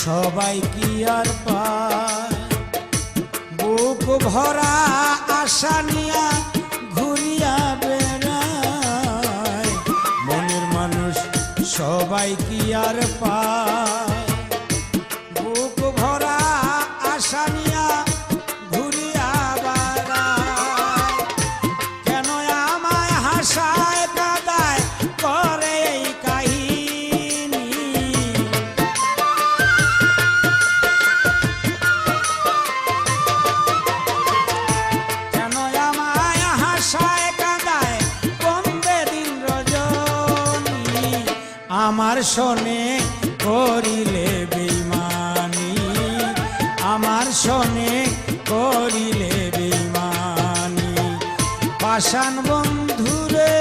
সবাই কি আর পায় বুক ভরা আশা নিয়া ঘুরিয়া বেড়ায় মনের মানুষ সবাই কি আর পায় বুক ভরা আশা নিয়া ঘুরিয়া বেড়ায় কেন আমায় হাসায় কাঁদায় করে এই কাহিনী কেন আমায় হাসায় কাঁদায় কমবে দিন রজনী আমার শোনে করিলে বেইমানি আমার শোনে করিলে বেইমানি পাষাণ বন্ধুরে